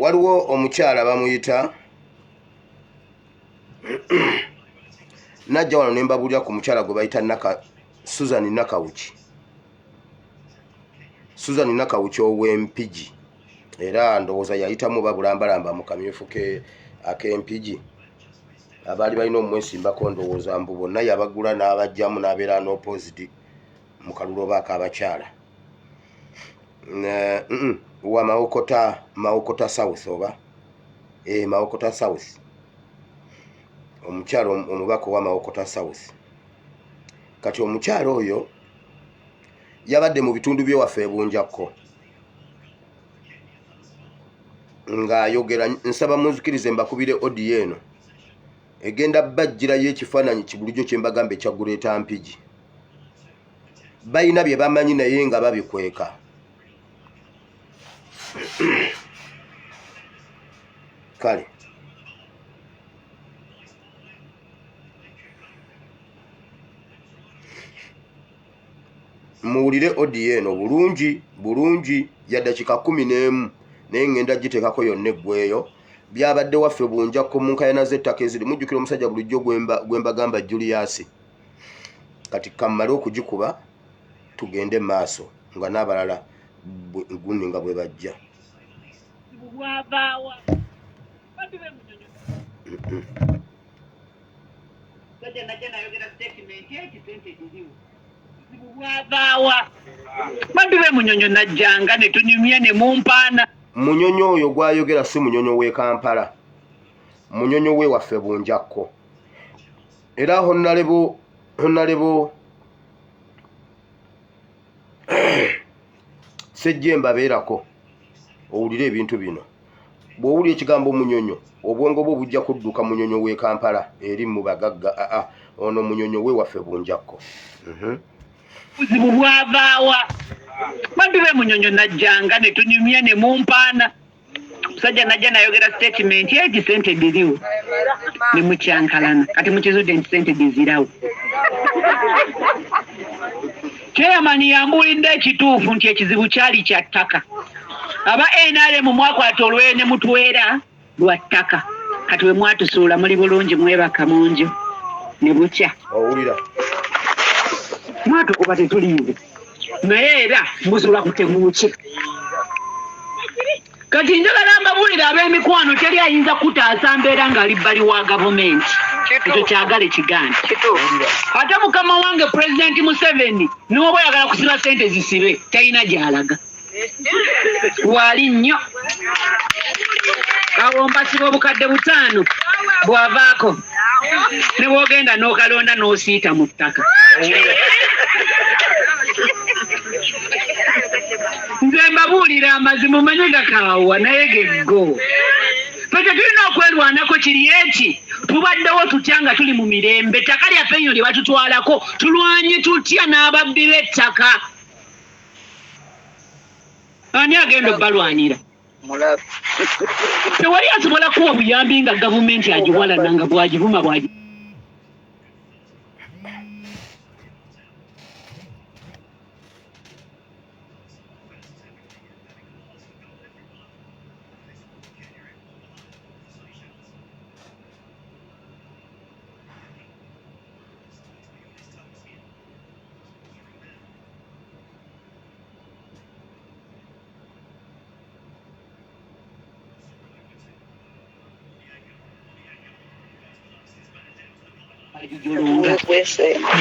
waliwo omukyala bamuyita najja wano ne mbabulira ku mukyala gwe bayita Susan Nakawuki. Susan Nakawuki ow'Empigi, era ndowooza yayitamu babulambalamba mu kamyufu ak'Empigi. Abaali balina omwesimbako ndowooza mbu bonna yabagula n'abajjamu n'abeera n'opposite mu kalulu oba ak'abakyala. Wa Mawokota South oba Mawokota South, omukyalo omubaka wa Mawokota South. Kati omukyalo oyo yabadde mu bitundu byewaffe ebunjakko ng'ayogera. Nsaba munzikirize mbakubire audio eno egenda bajjirayo ekifaananyi kibulijjo kye mbagambe ekya Greater Mpigi. Balina bye bamanyi naye nga babikweka. Kale muwulire audio eno bulungi ya dakika 11 naye ngenda giteekako yonna eggweyo. Byabadde waffe bunjakko mu nkayana z'ettaka eziri. Mujjukira omusajja bulijjo gwe mbagamba Julius. Kati kammale okugikuba tugende maaso nga n'abalala gundi nga bwe bajja. Bantu be Munyonyo najjanga ne tunyumye ne mumpaana. Munyonyo oyo gwayogera si Munyonyo w'e Kampala, Munyonyo we waffe bunjakko. Era honnalebo Sejjemba beerako owulire ebintu bino. Bw'owulira ekigambo Munyonyo obwongo bwo bujja kudduka Munyonyo w'e Kampala eri mu bagagga. Ono Munyonyo we waffe bunjakko. Buzibu bwavaawa. Bantu be Munyonyo najjanga ne tunyumye ne mumpaana. Musajja najja nayogera statement eki sente diriwo ne mukyankalana. Kati mukizudde nti sente dizirawo. Chairman yambulidde ekituufu nti ekizibu kyali kya ttaka. Aba NRM mwakwata olw'e ne mutwera lwa ttaka. Kati we mwatusuula muli bulungi mwebaka munju ne bukya. Owulira mwatukuba tetuliize naye era muzula kuteguuki. Kati njagala mbabuulira ab'emikwano teri ayinza kutaasa mbeera ng'ali bbali wa gavumenti. Ekyo kyagala ekiganda. Ate mukama wange Pulezidenti Museveni n'oba oyagala kusiba sente zisibe talina gy'alaga. Wali nnyo. Awo mbasiba obukadde 5 bw'avaako ne bw'ogenda n'okalonda n'osiita mu ttaka. Nze mbabuulira amazima omanye gakaawa naye geggo. Fete tulina okwerwanako kiri eki tubaddewo tutya nga tuli mu mirembe. Ettaka lyaffe nnyo lye batutwalako tulwanye tutya n'ababbi b'ettaka. Ani agenda obbalwanira? Tewali asobola kuwa buyambi nga gavumenti agiwalana nga bwagivuma bwagi.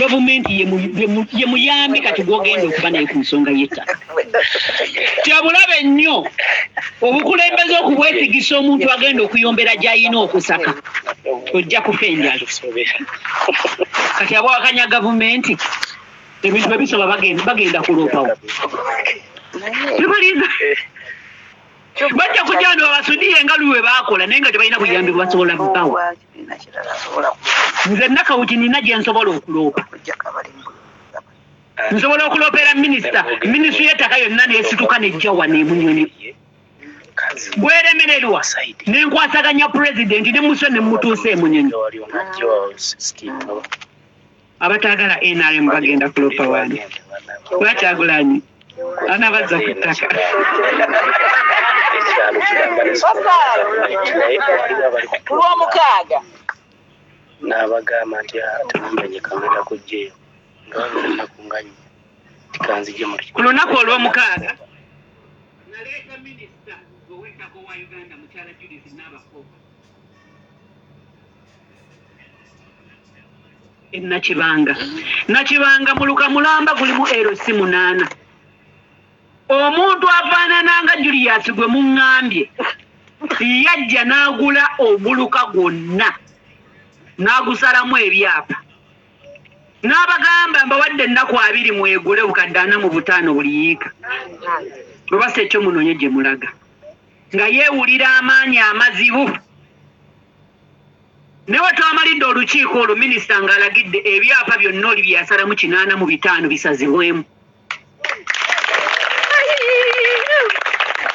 Gavumenti ye muyambi kati gwogenda okuba naye ku nsonga y'ettaka. Kyabulabe nnyo obukulembeze okubwesigisa omuntu agenda okuyombera gy'alina okusaka ojja kufa enjala. Kati abawakanya gavumenti ebintu bwe bisoba bagenda kuloopawo. Tebaliza bajja kujja wano babasudiye nga luwe baakola naye nga tebalina buyambi bwebasobola bbawa. Nze Nakawuki nina gye nsobola okuloopa. Nsobola okuloopera minisitule y'ettaka yonna n'esituka nejja wano e Munyonyo. Bweremererwa n'enkwasaganya pulezidenti ne muswe ne mutuuse e Munyonyo. Abataagala NRM bagenda kuloopa wano. Lwakyagulanyi anabazza ku ttaka. kyalo kiramba kulw'omukaaga n'abagamba nti temumenye kangenda kujjeyo nga kunganye tikanzije mu ku lunaku olw'omukaaga naleeta minisita ow'ettaka wa Uganda mukyala Judith Nabakooba Nakibanga mu Lukamulamba gulimu LC 8 omuntu afaanana nga Julius gwe muŋŋambye yajja n'agula oguluka gwonna n'agusalamu ebyapa n'abagamba mbawadde ennaku 2 mwegule bukadde 45 buli yiika lwebasa ekyo munoonye gye mulaga nga yeewulira amaanyi amazibu newe twamalidde olukiiko olwo minisita ng'alagidde ebyapa byonna oli byasalamu 85 bisazibwemu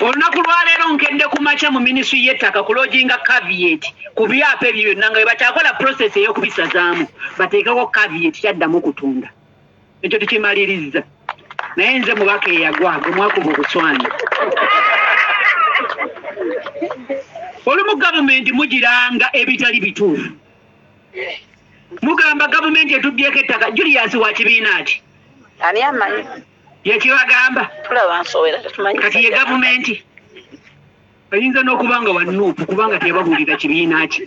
olunaku lwaleero nkedde ku makya mu minisitule y'ettaka kulojinga caveat ku byapa ebyo byonna nga bwe bakyakola process ey'okubisazaamu bateekako caveat kyaddamu kutunda ekyo tukimaliriza naye nze mubaka eyagwa gwe mwakuba obuswanyi olumu gavumenti mugiranga ebitali bituufu mugamba gavumenti etubbyeko ettaka Julius wa kibiina ki ani amanyi yekibagamba tulaba nsowera tetumanyi kati ye gavumenti ayinza n'okuba nga wanuupu kubanga tebabuulira kibiina ki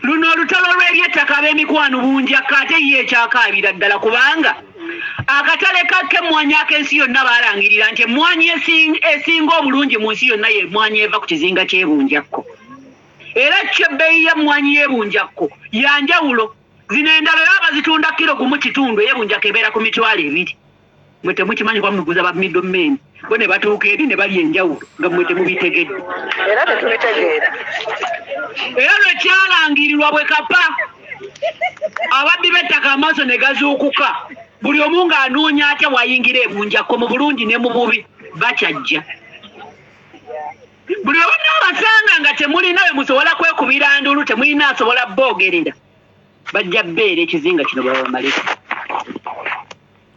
luno olutalo lw'ebyettaka ab'emikwano bunjakka ate ye ekyakaabira ddala kubanga akatale kakke emmwanyi ak'ensi yonna baalangirira nti emmwanyi esinga obulungi mu nsi yonna ye emmwanyi eva ku kizinga ky'ebunjakko era kyo ebbeeyi y'emmwanyi y'ebunjakko yanjawulo zino endala era bazitunda kilo gumu kitundu ey'ebunjakko ebeera ku mitwalo 2 mwe temukimanyi kuba muguza ba middlemen bo ne batuuka eri ne bali enjawulo nga mwe temubitegedde era tetubitegeera era lwekyalangirirwa bwe kapa ababbi b'ettaka amaaso ne gazuukuka buli omu ng'anoonya atya wayingira ebunjakko mu bulungi ne mu bubi bakyajja buli omu n'abasanga nga temulina we musobola kwekubira ndulu temulina asobola boogerera bajja bbeera ekizinga kino bwe bamalika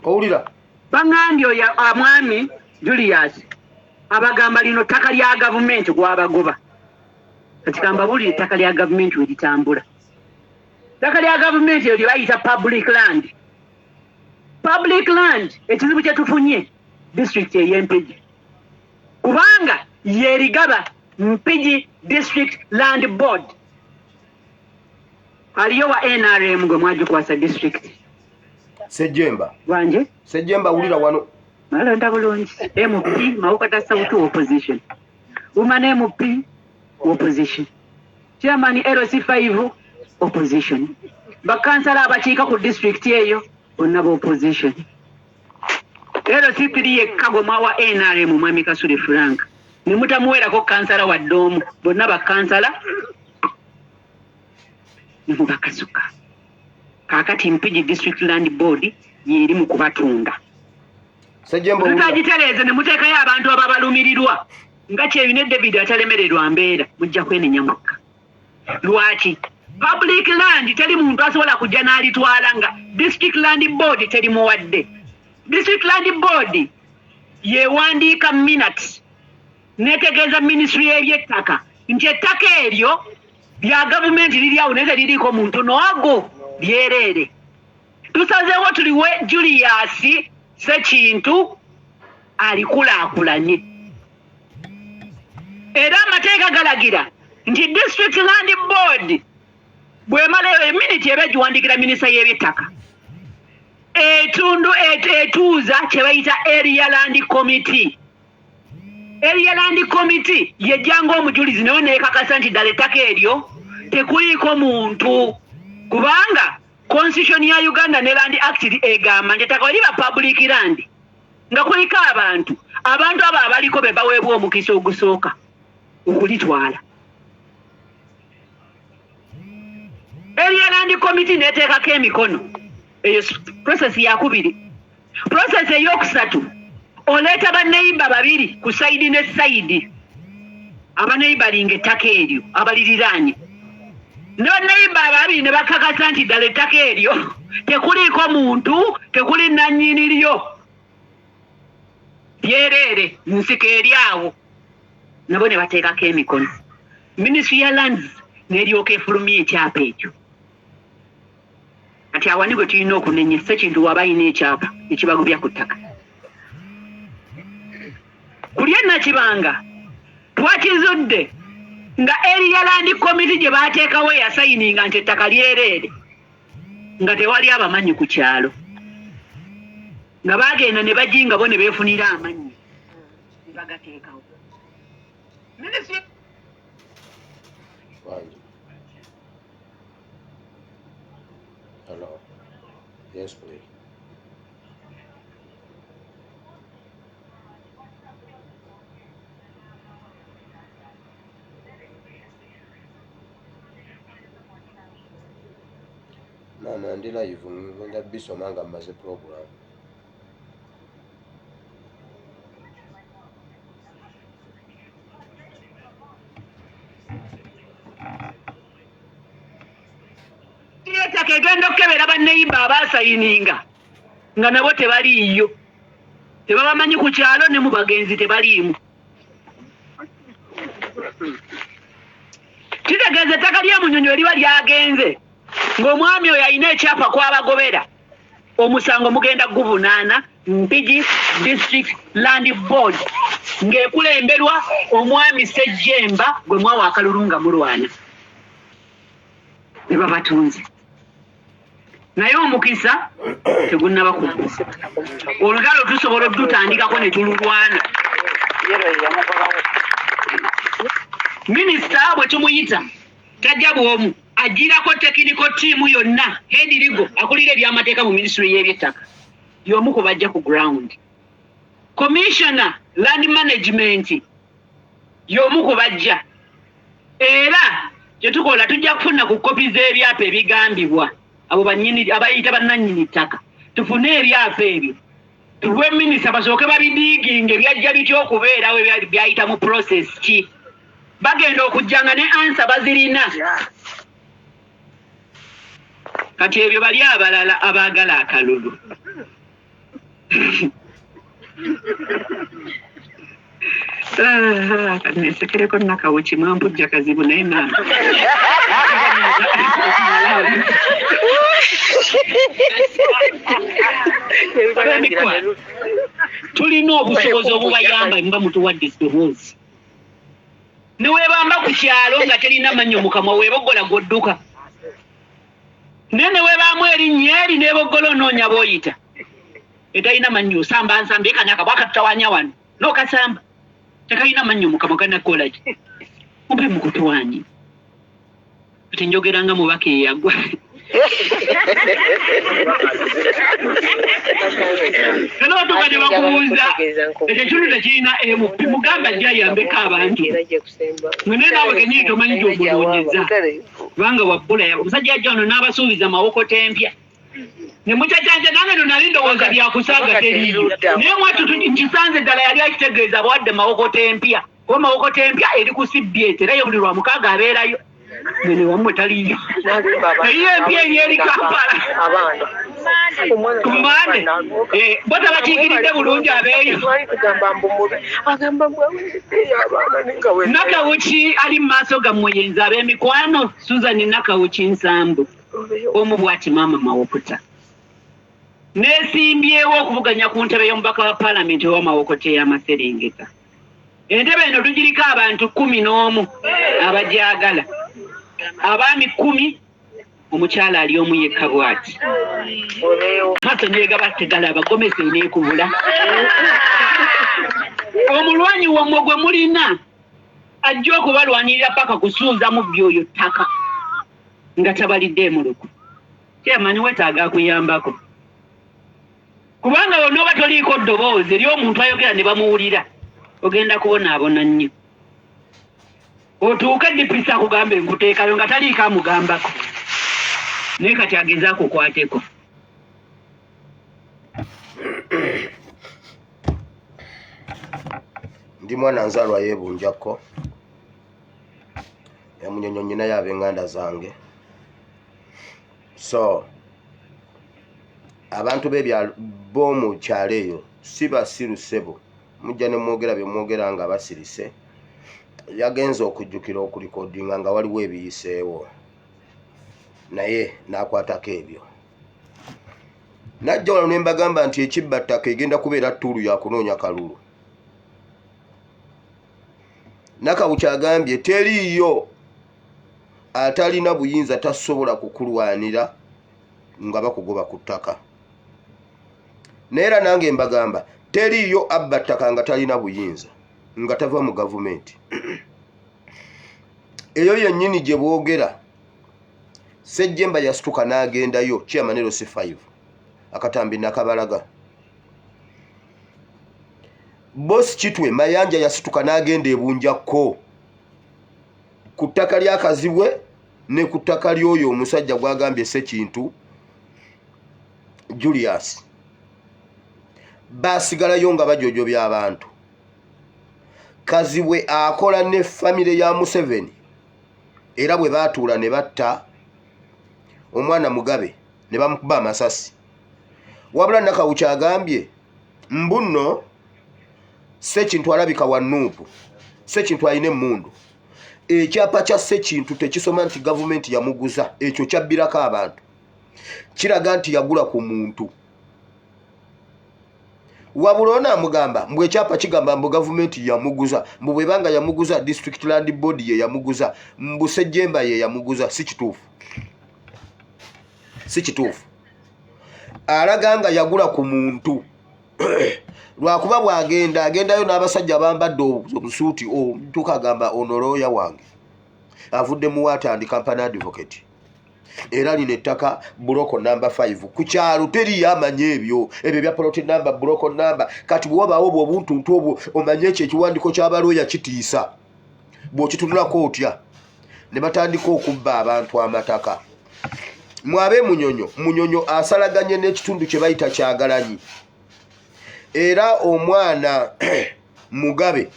owulira baŋŋambye oyo mwami Julius abagamba lino ttaka lya gavumenti gwabagoba kati kambabulira ettaka lya gavumenti we litambula ettaka lya gavumenti eryo lye bayita public land ekizibu kye tufunye disitulikiti ey'Empigi kubanga yerigaba Mpigi District Land Board aliyo wa NRM gwe mwagikwasa district Sejemba wanje Sejemba wulira wano malonda bulungi MP Mawokata South opposition woman MP opposition chairman LC5 opposition bakansala abakiika ku district eyo bonna opposition LC3 yekkago mwa NRM mwami Kasule Frank ni mutamuwerako kansala wa Dom bonna bakansala ni mubakasuka kakati Mpigi District Land Board yeri mu kubatunda Sejemba mukagitereze ne muteekayo abantu ababalumirirwa nga kyebine David atalemererwa mbeera mujja kwenenya mukka lwaki public land teri muntu asobola kujja n'alitwala nga District Land Board teri muwadde District Land Board yewandiika minutes netegeeza ministry y'ebyettaka nti ettaka eryo lya gavumenti liryawo naye teririiko muntu noago lyerere tusazeewo tuliwe Julius Sekintu alikulaakulanye era amateeka galagira nti District Land Board bwemala eminiti eba giwandikira minisita y'ebyettaka etuuza kye bayita Area Land Committee yejjanga omujulizi naye neekakasa nti ddala ettaka eryo tekuliiko muntu kubanga Constitution ya Uganda ne Land Act egamba nti ettaka liba public land nga kuliko abantu abo abaliko be baweebwa omukisa ogusooka okulitwala Area Land Committee neteekako emikono eyo process yakubiri process eyokusatu oleeta baneiba babiri ku saidi ne saidi abaneibalinga ettaka eryo abaliriraanye neiba babiri ne bakakasa nti ddala ettaka eryo tekuliiko muntu tekuli nannyini lyo byerere nsiko eri awo nabo ne bateekako emikono Ministry ya Lands n'eryoka efulumya ekyapa ekyo kati awani bwe tulina okunenyesa ekintu waba ayina ekyapa ekibagubya ku ttaka kulya Nakibanga twakizudde nga Area Land Committee gye baateekawo yasayininga nti ettaka lyereere nga tewali abamanyi ku kyalo nga bagenda ne bajinga bo ne beefunira amanyi ne bagateekawo Hello. Yes, please. Mama, ndi live ngenda bisoma nga mmaze program. ettaka egenda okukebera banneyimba abaasayininga nga nabo tebaliiyo tebabamanyi ku kyalo ne mu bagenzi tebaliimu kitegeeza ettaka lya Munyonyo eriba lyagenze ng'omwami oyo alina ekyapa kwabagobera omusango mugenda gubunaana Mpigi District Land Board ng'ekulemberwa omwami Ssejjemba gwe mwawa akalulu nga mulwana ne babatunze naye omukisa tegunnaba kugusa olutalo tusobola odutandikako ne tululwana minisita bwe tumuyita tajja bw'omu agirako tekiniko tiimu yonna Henry akulira ebyamateeka mu minisitule y'ebyettaka y'omu ku bajja ku ground commissioner land management y'omu ku bajja era kyetukola tujja kufuna ku kopi z'ebyapa ebigambibwa abo banyini abayita bannannyini ttaka tufune ebyapa ebyo tuwe minisita basooke babidiiginga ebyajja bitya okubeerawo byayita mu process ki bagenda okujjanga ne ansa bazirina kati ebyo bali abalala abaagala akalulu kati nesekereko Nakawuki mwampujja kazibu naye maama tulina obusobozi obubayamba mba mutuwadde eddoboozi ne weebamba ku kyalo nga terina mannyo mukamwa weebogola gw'odduka naye ne weebaamu erinnya eri neebogola onoonya b'oyita etalina mannyo osamba nsamba ekanaka bwakatutawanya wano n'okasamba tekalina mannyo mukamwa ganakola ki mube mukutwanyi kati njogeranga mubaka eyagwa era batuuka ne bakubuuza ekyo ekintu tekirina MP mugamba ajja ayambeko abantu mwene naawe kenyini tomanyi gy'omunoonyeza kubanga wabbula omusajja ajja wano n'abasuubiza mawokota empya ne mukyacanja nange no nali ndowooza byakusaaga teriyo naye mwattu nkisanze ddala yali akitegeeza bawadde mawokota empya kuba mawokota empya eri ku CBS era yo buli lwa mukaaga abeerayo mwene wammwe taliyo naye empya eri eri Kampala kumande bo tabakiikiridde bulungi abeeyo Nakawuki ali mu maaso gammwe yenza ab'emikwano Susan Nakawuki Nsambu omu bw'ati maama Mawokota neesimbyewo okuvuganya ku ntebe y'omubaka wa paalamenti ow'Amawokota ey'Amaserengeta entebe eno tugiriko abantu 11 abagyagala abaami 10 omukyala ali omu yekka bw'ati maaso neega bategala abagomesi neekubula omulwanyi wammwe gwe mulina ajja okubalwanirira paka kusuuza mu byoyo ttaka nga tabalidde emuluku kyamanyi wetaaga akuyambako kubanga wonna oba toliiko ddoboozi eri omuntu ayogera ne bamuwulira ogenda kubonaabona nnyo otuuke dipisa akugamba enkuteekayo nga taliiko amugambako naye kati agezaako okwateko Ndi mwana nzaalwa yeebunjako ya Munyonyo nyinayo ab'enganda zange so abantu b'ebyalo b'omu kyalo eyo si basiru ssebo mujja ne mwogera bye mwogera nga basirise yagenza okujjukira okulikodinga nga waliwo ebiyiseewo naye n'akwatako ebyo najja wano ne mbagamba nti ekibbattaka egenda kubeera ttulu ya kunoonya kalulu Nakawuki agambye teriiyo atalina buyinza tasobola kukulwanira nga bakugoba ku ttaka naye era nange mbagamba teriiyo abba ttaka nga talina buyinza nga tava mu gavumenti eyo yennyini gye boogera Ssejjemba yasituka n'agendayo chairman LC5 akatambi nakabalaga Boss Kitwe Mayanja yasituka n'agenda ebunjakko ku ttaka lya Kazibwe ne ku ttaka ly'oyo omusajja gwagambye Ssekintu Julius basigalayo nga bajojobya abantu Kazibwe akola ne family ya Museveni era bwe baatuula ne batta omwana Mugabe ne bamukuba amasasi wabula Nakawuki agambye mbuno Ssekintu alabika wa Nuupu Ssekintu ayina emmundu ekyapa kya Ssekintu tekisoma nti gavumenti yamuguza ekyo kyabbirako abantu kiraga nti yagula ku muntu wabula onaamugamba mbwe ekyapa kigamba mbu gavumenti yamuguza mbu bwebanga yamuguza district land board ye yamuguza mbu Ssejjemba ye yamuguza si kituufu alaga nga yagula ku muntu lwakuba bw'agendayo n'abasajja bambadde obusuuti tukagamba ono looya wange avudde mu Watandi Company Advocate era lino ettaka buloko number 5 ku kyalo teriyo amanye ebyo bya plot number buloko number kati bwobaawo obuntuntu obwo omanye ekyo ekiwandiiko ky'abalooya kitiisa bw'okitunulako otya ne batandika okubba abantu amataka mwabe munyonyo asalaganye n'ekitundu kye bayita Kyagalanyi era omwana Mugabe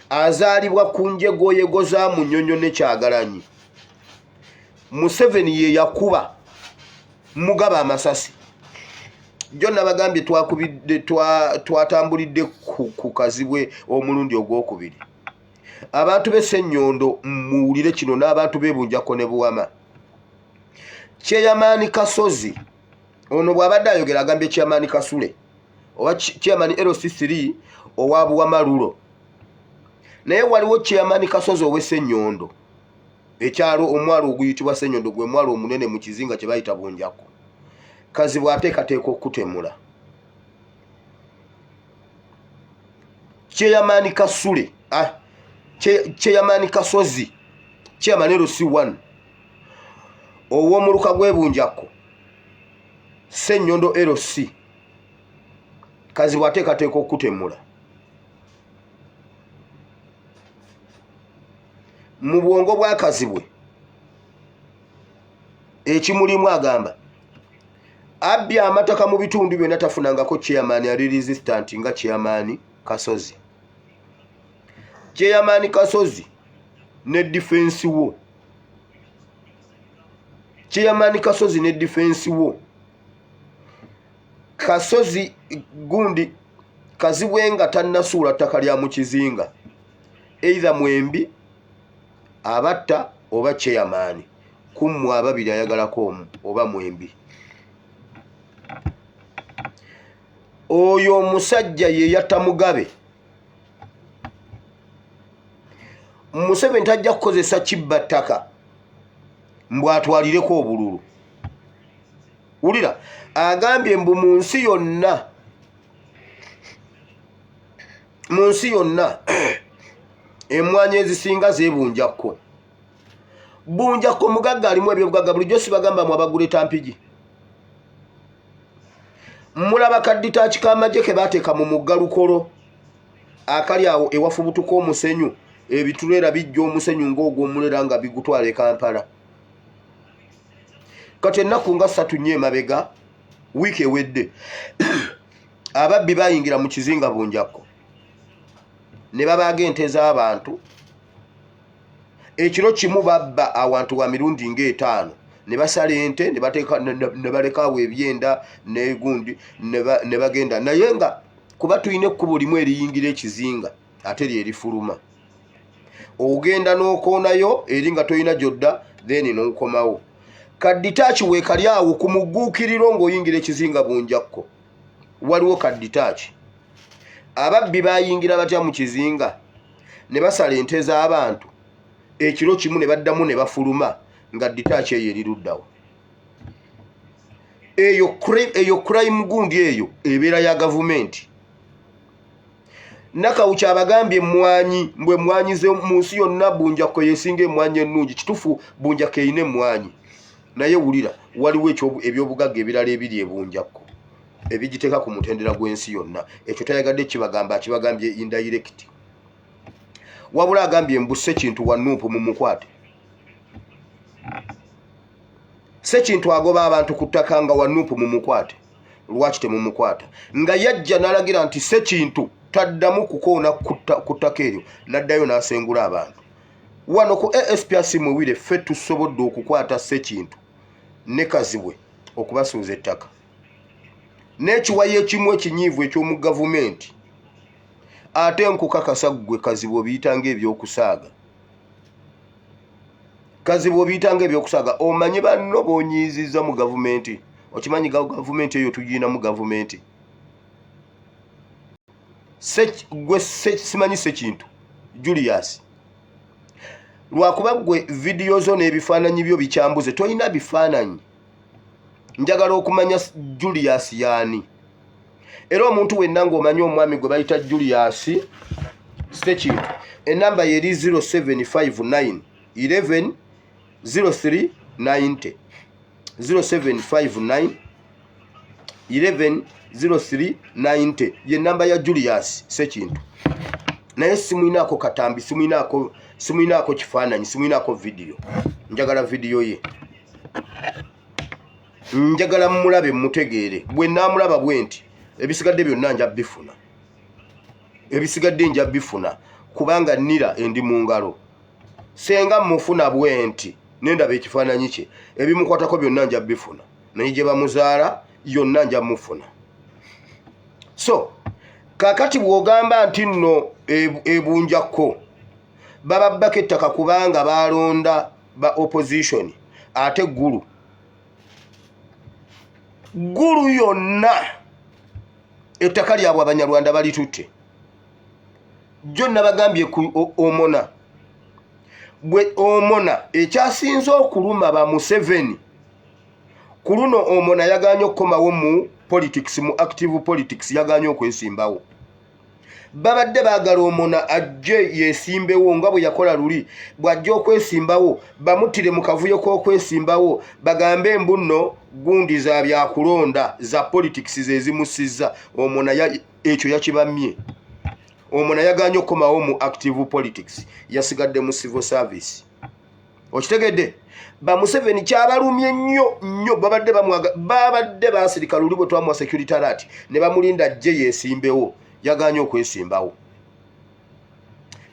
azaalibwa ku njegoyego za Munyonyo ne Kyagalanyi Museveni ye yakuba Mugabe amasasi jjo nabagambye twatambulidde ku Kazibwe omulundi ogwokubiri abantu b'Essenyondo muwulire kino n'abantu b'Ebunjako ne Buwama Chairman Kasozi ono bw'abadde ayogera agambye Chairman Kasule owa Chairman LC3 owa Buwama Lulo naye waliwo Chairman Kasozi ow'Essenyondo ekyalo omwalo oguyitibwa Ssenyondo gwe mwalo omunene mu kizinga kye bayita Bunjako Kazibwe ateekateeka okutemula Chairman Kasule Chairman Kasozi Chairman LC1 ow'omuluka gw'Ebunjako Ssenyondo LC Kazibwe ateekateeka okutemula mu bwongo bwa Kazibwe ekimulimu agamba abbya amataka mu bitundu byonna tafunangako chairman ali resistant nga Chairman Kasozi Chairman Kasozi ne defense wo Chairman Kasozi ne defense wo Kasozi gundi Kazibwe nga tannasuula ttaka lya mu kizinga either mwembi abatta oba Chairman kummwe ababiri ayagalako omu oba mwembi oyo omusajja ye yatta Mugabe Museveni tajja kukozesa kibbattaka mbw atwalireko obululu wulira agambye mbu mu nsi yonna emmwanyi ezisinga z'Ebunjako Bunjako mugagga alimu ebyobugagga bulijjo sibagamba mu abagula etampigi mulaba kadditaaki k'amagye ke baateeka mu mugga Lukolo akali awo ewafubutuka omusenyu ebituleera bijja omusenyu ng'ogw'omulera nga bigutwala e Kampala kati ennaku nga 3 nnyo emabega wiiki ewedde ababbi bayingira mu kizinga Bunjako ne babaaga ente z'abantu ekiro kimu babba awantu wa mirundi ng'etaano ne basala ente ne baleka awo ebyenda n'egundi ne bagenda naye nga kuba tulina ekkubo limu eriyingira ekizinga ate lyerifuluma. Ogenda n'okoonayo eri nga tolina gyodda then n'okomawo. Kadditaaki weekali awo ku mugguukiriro ng'oyingira ekizinga Bunjakko waliwo kadditaaki. Ababbi baayingira batya mu kizinga ne basala ente z'abantu ekiro kimu ne baddamu ne bafuluma nga dditaaki eyo eriruddawo. Eyo crime gundi eyo ebeera ya gavumenti. Nakawuki abagambye emmwanyi mbwe emmwanyi ze mu nsi yonna Bunjakko yeesinga emmwanyi ennungi. Kituufu Bunjakko erina emmwanyi naye wulira waliwo ebyobugagga ebirala ebiri e Bunjakko ebigiteeka ku mutendera gw'ensi yonna. Ekyo tayagadde akibagambye indirect. Wabula agambye mbu Ssekintu wa Nuupu mumukwate. Ssekintu agoba abantu ku ttaka nga wa Nuupu mumukwate. Lwaki temumukwata? Nga yajja n'alagira nti Ssekintu taddamu kukoona ku ttaka eryo, n'addayo n'asengula abantu. Wano ku ASPRC Muwire ffe tusobodde okukwata Ssekintu ne Kazibwe okubasuuza ettaka. N'ekiwayi ekimu ekinyiivu eky'omu gavumenti ate nkukakasa ggwe Kazibwe obiyitanga ebyokusaaga. Kazibwe obiyitanga ebyokusaaga. Omanyi banno boonyiizizza mu gavumenti. Okimanyi gavumenti eyo tugiina mu gavumenti. Gwe simanyi Ssekintu Julius. Lwakuba gwe vidiyo zo n'ebifaananyi byo bikyambuze tolina bifaananyi. Njagala okumanya Julius yaani. Era omuntu wenna ng'omanyi omwami gwe bayita Julius Ssekintu. Ennamba yeri 0759 11 0390. 0759 11 0390 ye namba ya Julius Ssekintu. Naye simuinaako katambi, simuinaako kifaananyi, simuinaako video. Njagala video ye. Njagala mulabe mutegeere. Bwe naamulaba bwenti ebisigadde byonna nja bifuna. Ebisigadde nja bifuna kubanga nira endi mu ngalo. Senga mufuna bwenti nendaba ekifaananyi kye ebimukwatako byonna nja bifuna. Naye gye bamuzaala yonna nja mufuna. So kakati bw'ogamba nti nno e Bunjakko bababbako ettaka kubanga balonda ba opposition ate ggulu yonna ettaka lyabwe Abanyarwanda balitutte. Jjo nabagambye ku Omona. Bwe Omona ekyasinze okuluma ba Museveni ku luno Omona yaganye okukomawo mu politics, mu active politics yaganye okwesimbawo. Babadde baagala Omona ajje yeesimbewo nga bwe yakola luli. Bw'ajja okwesimbawo bamutire mu kavuyo k'okwesimbawo bagambe mbu nno gundi za byakulonda za politics zezimusizza. Omona ekyo yakibamye. Omona yaganye okukomawo mu active politics yasigadde mu civil service. Okitegedde? Ba Museveni kyabalumye nnyo babadde basirika luli bwe twamuwa security alert ne bamulinda ajje yeesimbewo. Yaganye okwesimbawo.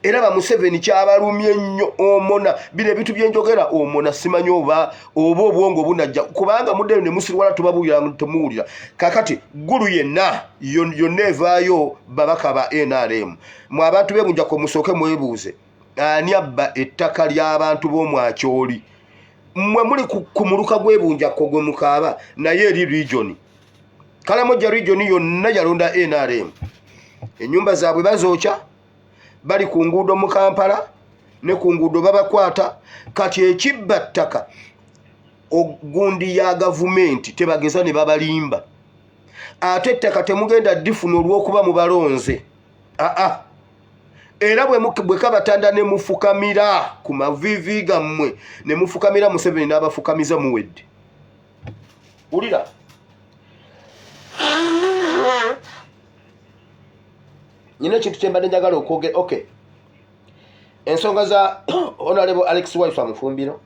Era ba Museveni kyabalumye nnyo Omona. Bino ebitu byenjogera Omona simanyi oba obwongo bunajja kubanga mudde ne musirwala tubabuulira temuwulira. Kakati ggulu yenna yonna evaayo babaka ba NRM. Mu abantu b'e Bunjakko musooke mwebuuze ani abba ettaka ly'abantu b'omwakyoli. Mmwe muli ku muluka gw'e Bunjakko gwe mukaaba naye eri region. Kalamoja region yonna yalonda NRM. Ennyumba zaabwe bazookya bali ku nguudo mu Kampala ne ku nguudo babakwata. Kati ekibba ttaka ogundi ya gavumenti tebageza ne babalimba. Ate ettaka temugenda ddifuna olw'okuba mu balonze. Era bwe kabatanda ne mufukamira ku mavivi gammwe ne mufukamira Museveni n'abafukamiza muwedde. Ulira nyine ekintu kye mbadde njagala okwogera. Okay, ensonga za Honorable Alex Waifa Mufumbiro